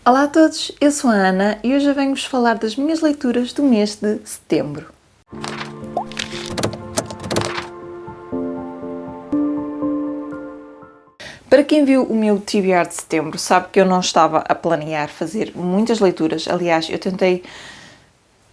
Olá a todos, eu sou a Ana e hoje venho-vos falar das minhas leituras do mês de setembro. Para quem viu o meu TBR de setembro, sabe que eu não estava a planear fazer muitas leituras. Aliás, eu tentei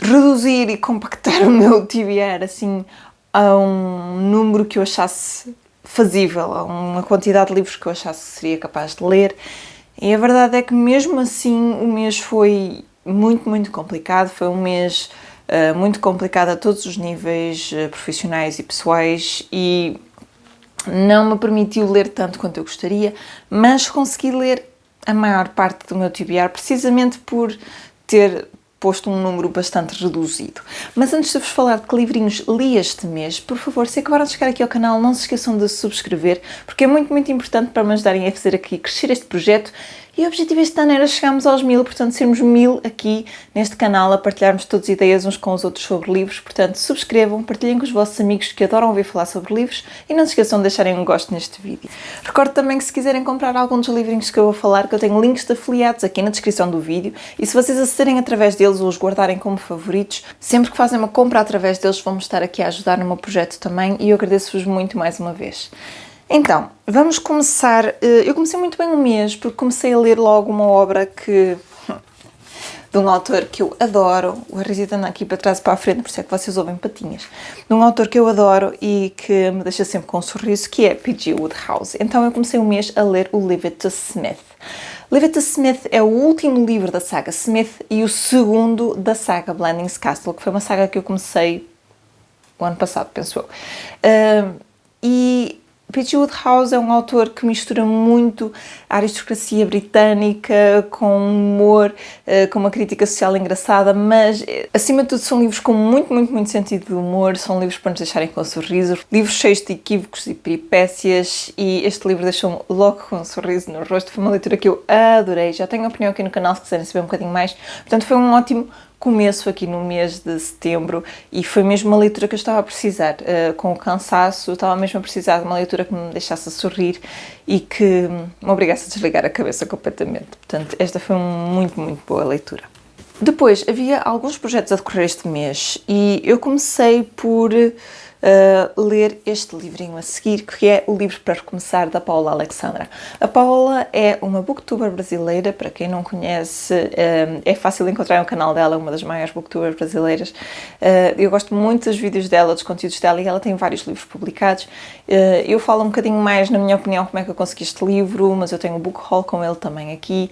reduzir e compactar o meu TBR assim a um número que eu achasse fazível, a uma quantidade de livros que eu achasse que seria capaz de ler. E a verdade é que mesmo assim o mês foi muito complicado, foi um mês muito complicado a todos os níveis profissionais e pessoais e não me permitiu ler tanto quanto eu gostaria, mas consegui ler a maior parte do meu TBR precisamente por ter posto um número bastante reduzido. Mas antes de vos falar de que livrinhos li este mês, por favor, se acabaram de chegar aqui ao canal, não se esqueçam de subscrever, porque é muito importante para me ajudarem a fazer aqui crescer este projeto. E o objetivo este ano era chegarmos aos 1000, portanto, sermos 1000 aqui neste canal, a partilharmos todas as ideias uns com os outros sobre livros. Portanto, subscrevam, partilhem com os vossos amigos que adoram ouvir falar sobre livros e não se esqueçam de deixarem um gosto neste vídeo. Recordo também que se quiserem comprar algum dos livrinhos que eu vou falar, que eu tenho links de afiliados aqui na descrição do vídeo e se vocês acederem através deles ou os guardarem como favoritos, sempre que fazem uma compra através deles vão-me estar aqui a ajudar no meu projeto também e eu agradeço-vos muito mais uma vez. Então, vamos começar. Eu comecei muito bem o mês porque comecei a ler logo uma obra de um autor que eu adoro. O Harry anda aqui para trás e para a frente, por isso é que vocês ouvem patinhas. De um autor que eu adoro e que me deixa sempre com um sorriso, que é P.G. Wodehouse. Então eu comecei o mês a ler o Leave It to Smith. Leave It to Smith é o último livro da saga Smith e o segundo da saga Blandings Castle, que foi uma saga que eu comecei o ano passado, penso eu. E P.G. Wodehouse é um autor que mistura muito a aristocracia britânica com humor, com uma crítica social engraçada, mas acima de tudo são livros com muito sentido de humor, são livros para nos deixarem com sorrisos, livros cheios de equívocos e peripécias e este livro deixou-me logo com um sorriso no rosto, foi uma leitura que eu adorei, já tenho opinião aqui no canal se quiserem saber um bocadinho mais, portanto foi um ótimo começo aqui no mês de setembro e foi mesmo uma leitura que eu estava a precisar, com o cansaço, eu estava mesmo a precisar de uma leitura que me deixasse a sorrir e que me obrigasse a desligar a cabeça completamente. Portanto, esta foi uma muito boa leitura. Depois, havia alguns projetos a decorrer este mês e eu comecei por ler este livrinho a seguir, que é o livro para recomeçar da Paula Alexandra. A Paula é uma booktuber brasileira, para quem não conhece, é fácil encontrar no canal dela, uma das maiores booktubers brasileiras. Eu gosto muito dos vídeos dela, dos conteúdos dela e ela tem vários livros publicados. Eu falo um bocadinho mais, na minha opinião, como é que eu consegui este livro, mas eu tenho um book haul com ele também aqui.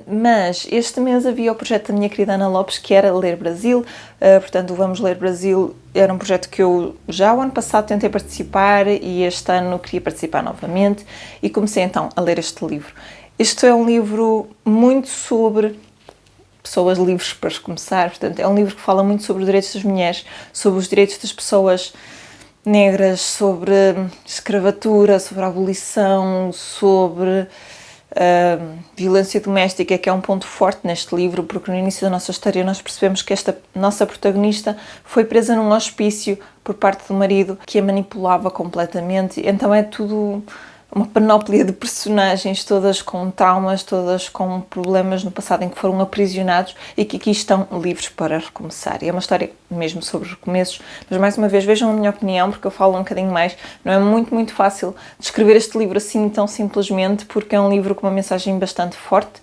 Mas este mês havia o projeto da minha querida Ana Lopes, que era Ler Brasil, portanto o Vamos Ler Brasil era um projeto que eu já o ano passado tentei participar e este ano queria participar novamente e comecei então a ler este livro. Este é um livro muito sobre pessoas livres para começar, portanto é um livro que fala muito sobre os direitos das mulheres, sobre os direitos das pessoas negras, sobre escravatura, sobre a abolição, sobre violência doméstica, que é um ponto forte neste livro, porque no início da nossa história nós percebemos que esta nossa protagonista foi presa num hospício por parte do marido que a manipulava completamente, então é tudo uma panóplia de personagens, todas com traumas, todas com problemas no passado em que foram aprisionados e que aqui estão livres para recomeçar. E é uma história mesmo sobre recomeços, mas mais uma vez vejam a minha opinião, porque eu falo um bocadinho mais, não é muito fácil descrever este livro assim tão simplesmente, porque é um livro com uma mensagem bastante forte,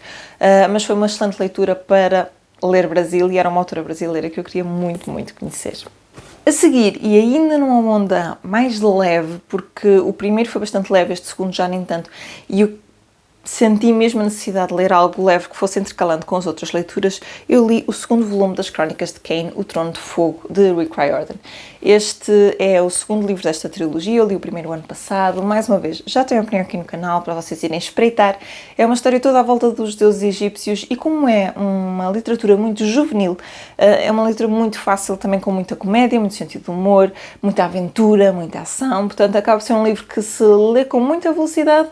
mas foi uma excelente leitura para ler Brasil e era uma autora brasileira que eu queria muito conhecer. A seguir, e ainda numa onda mais leve, porque o primeiro foi bastante leve, este segundo já nem tanto, e eu senti mesmo a necessidade de ler algo leve que fosse intercalando com as outras leituras, eu li o segundo volume das Crónicas de Kane, O Trono de Fogo, de Rick Riordan. Este é o segundo livro desta trilogia, eu li o primeiro ano passado, mais uma vez, já tenho opinião aqui no canal para vocês irem espreitar. É uma história toda à volta dos deuses egípcios e como é uma literatura muito juvenil, é uma leitura muito fácil também com muita comédia, muito sentido de humor, muita aventura, muita ação, portanto acaba por ser um livro que se lê com muita velocidade,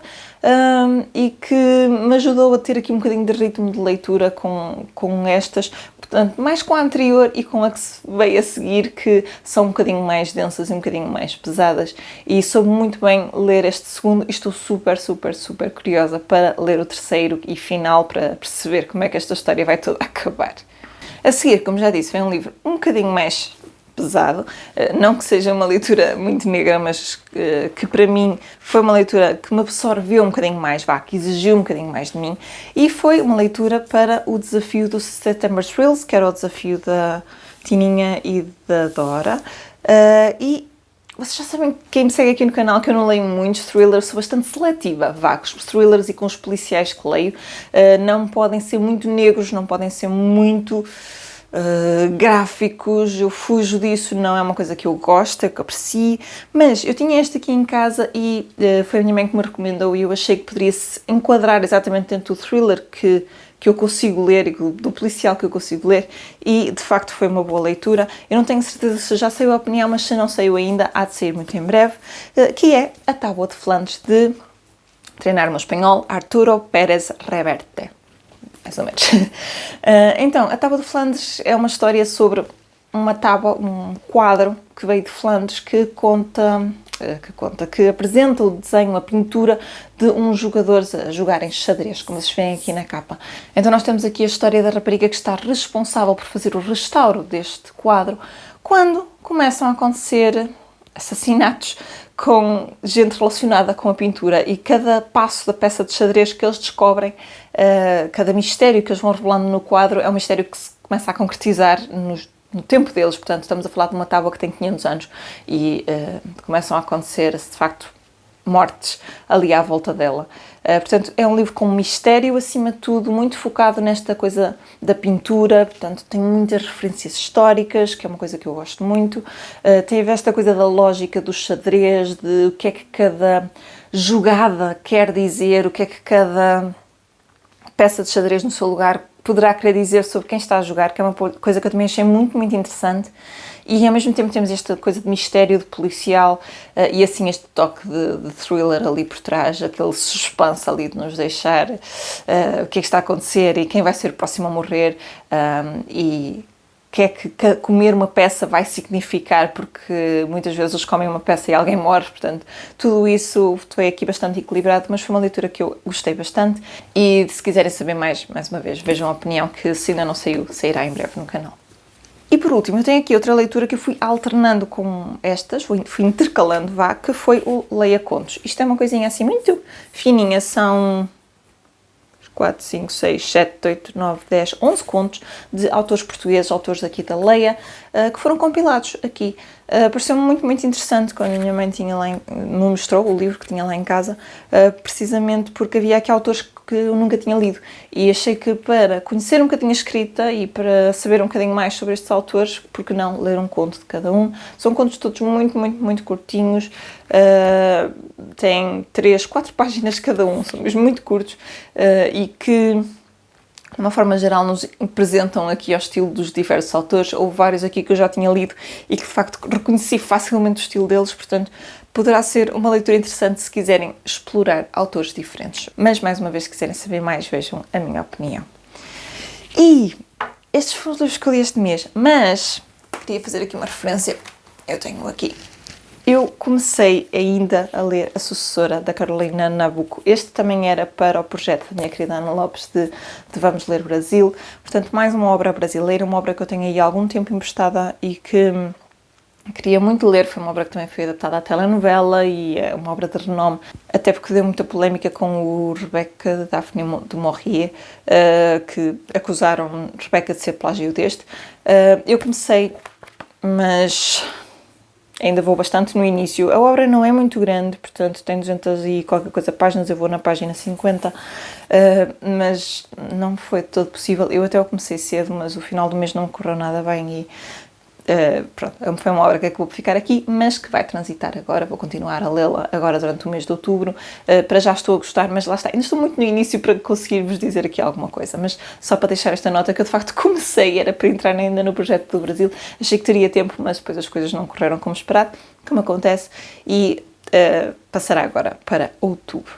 e que me ajudou a ter aqui um bocadinho de ritmo de leitura com estas, Portanto, mais com a anterior e com a que veio a seguir, que são um bocadinho mais densas e um bocadinho mais pesadas. E soube muito bem ler este segundo e estou super, super, super curiosa para ler o terceiro e final, para perceber como é que esta história vai toda acabar. A seguir, como já disse, vem um livro um bocadinho mais pesado, não que seja uma leitura muito negra, mas que para mim foi uma leitura que me absorveu um bocadinho mais, que exigiu um bocadinho mais de mim, e foi uma leitura para o desafio do September Thrills, que era o desafio da Tininha e da Dora, e vocês já sabem, quem me segue aqui no canal, que eu não leio muitos thrillers, sou bastante seletiva, com os thrillers e com os policiais que leio, não podem ser muito negros, não podem ser muito gráficos, eu fujo disso, não é uma coisa que eu gosto, que aprecio, mas eu tinha este aqui em casa e foi a minha mãe que me recomendou e eu achei que poderia se enquadrar exatamente dentro do thriller que eu consigo ler e do policial que eu consigo ler, e de facto foi uma boa leitura. Eu não tenho certeza se já saiu a opinião, mas se não saiu ainda, há de sair muito em breve, que é A Tábua de Flandres, de Treinar o Meu Espanhol, Arturo Pérez Reverte. Mais ou menos. Então, A Tábua de Flandres é uma história sobre uma tábua, um quadro que veio de Flandres que apresenta o desenho, a pintura de uns jogadores a jogarem xadrez, como vocês veem aqui na capa. Então nós temos aqui a história da rapariga que está responsável por fazer o restauro deste quadro, quando começam a acontecer assassinatos com gente relacionada com a pintura, e cada passo da peça de xadrez que eles descobrem, cada mistério que eles vão revelando no quadro, é um mistério que se começa a concretizar no tempo deles. Portanto, estamos a falar de uma tábua que tem 500 anos e começam a acontecer, de facto, mortes ali à volta dela. Portanto, é um livro com mistério, acima de tudo, muito focado nesta coisa da pintura. Portanto, tem muitas referências históricas, que é uma coisa que eu gosto muito. Tem esta coisa da lógica do xadrez, de o que é que cada jogada quer dizer, o que é que cada peça de xadrez no seu lugar poderá querer dizer sobre quem está a jogar, que é uma coisa que eu também achei muito, muito interessante. E ao mesmo tempo temos esta coisa de mistério, de policial, e assim este toque de thriller ali por trás, aquele suspense ali de nos deixar o que é que está a acontecer e quem vai ser o próximo a morrer, e o que é que comer uma peça vai significar, porque muitas vezes eles comem uma peça e alguém morre. Portanto, tudo isso foi aqui bastante equilibrado, mas foi uma leitura que eu gostei bastante, e se quiserem saber mais uma vez, vejam a opinião, que se ainda não saiu, sairá em breve no canal. E por último, eu tenho aqui outra leitura que eu fui alternando com estas, fui intercalando, que foi o Leia Contos. Isto é uma coisinha assim muito fininha, são 4, 5, 6, 7, 8, 9, 10, 11 contos de autores portugueses, autores aqui da Leia, que foram compilados aqui. Pareceu-me muito, muito interessante quando a minha mãe me mostrou o livro que tinha lá em casa, precisamente porque havia aqui autores que eu nunca tinha lido, e achei que para conhecer um bocadinho a escrita e para saber um bocadinho mais sobre estes autores, porque não ler um conto de cada um. São contos todos muito, muito, muito curtinhos, têm 3, 4 páginas cada um, são mesmo muito curtos, e que, de uma forma geral, nos apresentam aqui ao estilo dos diversos autores. Houve vários aqui que eu já tinha lido e que, de facto, reconheci facilmente o estilo deles, portanto, poderá ser uma leitura interessante se quiserem explorar autores diferentes. Mas, mais uma vez, se quiserem saber mais, vejam a minha opinião. E estes foram os livros que eu li este mês, mas queria fazer aqui uma referência. Eu tenho aqui. Eu comecei ainda a ler a sucessora da Carolina Nabuco. Este também era para o projeto da minha querida Ana Lopes de Vamos Ler Brasil. Portanto, mais uma obra brasileira, uma obra que eu tenho aí há algum tempo emprestada e que queria muito ler. Foi uma obra que também foi adaptada à telenovela e é uma obra de renome, até porque deu muita polémica com o Rebeca Daphne du Maurier, que acusaram Rebeca de ser plágio deste. Eu comecei, mas ainda vou bastante no início. A obra não é muito grande, portanto tem 200 e qualquer coisa páginas, eu vou na página 50, mas não foi todo possível. Eu até o comecei cedo, mas o final do mês não me correu nada bem e pronto, foi uma obra que acabou por ficar aqui, mas que vai transitar agora. Vou continuar a lê-la agora durante o mês de outubro. Para já estou a gostar, mas lá está, ainda estou muito no início para conseguir vos dizer aqui alguma coisa, mas só para deixar esta nota que eu de facto comecei, era para entrar ainda no projeto do Brasil, achei que teria tempo, mas depois as coisas não correram como esperado, como acontece, e passará agora para outubro.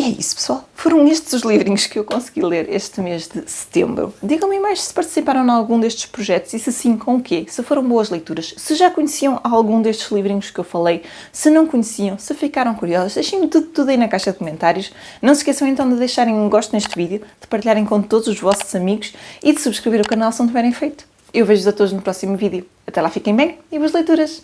E é isso, pessoal. Foram estes os livrinhos que eu consegui ler este mês de setembro. Digam-me mais se participaram em algum destes projetos e se sim, com o quê? Se foram boas leituras, se já conheciam algum destes livrinhos que eu falei, se não conheciam, se ficaram curiosos, deixem-me tudo aí na caixa de comentários. Não se esqueçam então de deixarem um gosto neste vídeo, de partilharem com todos os vossos amigos e de subscrever o canal se não tiverem feito. Eu vejo-vos a todos no próximo vídeo. Até lá, fiquem bem e boas leituras!